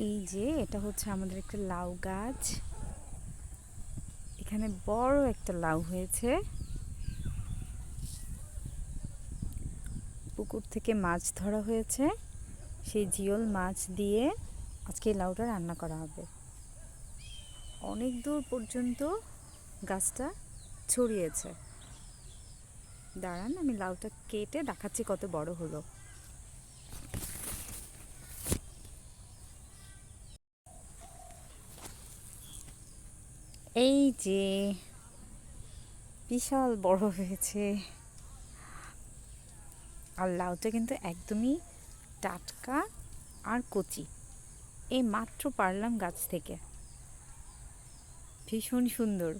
এই যে এটা হচ্ছে আমাদের একটা লাউ গাছ। এখানে বড় একটা লাউ হয়েছে। পুকুর থেকে মাছ ধরা হয়েছে, সেই জিওল মাছ দিয়ে আজকে এই লাউটা রান্না করা হবে। অনেক দূর পর্যন্ত গাছটা ছড়িয়েছে। দাঁড়ান, আমি লাউটা কেটে দেখাচ্ছি কত বড় হলো। এই যে বিশাল বড় হয়েছে। আর লাউটা কিন্তু একদমই টাটকা আর কচি। এই মাত্র পারলাম গাছ থেকে। ভীষণ সুন্দর।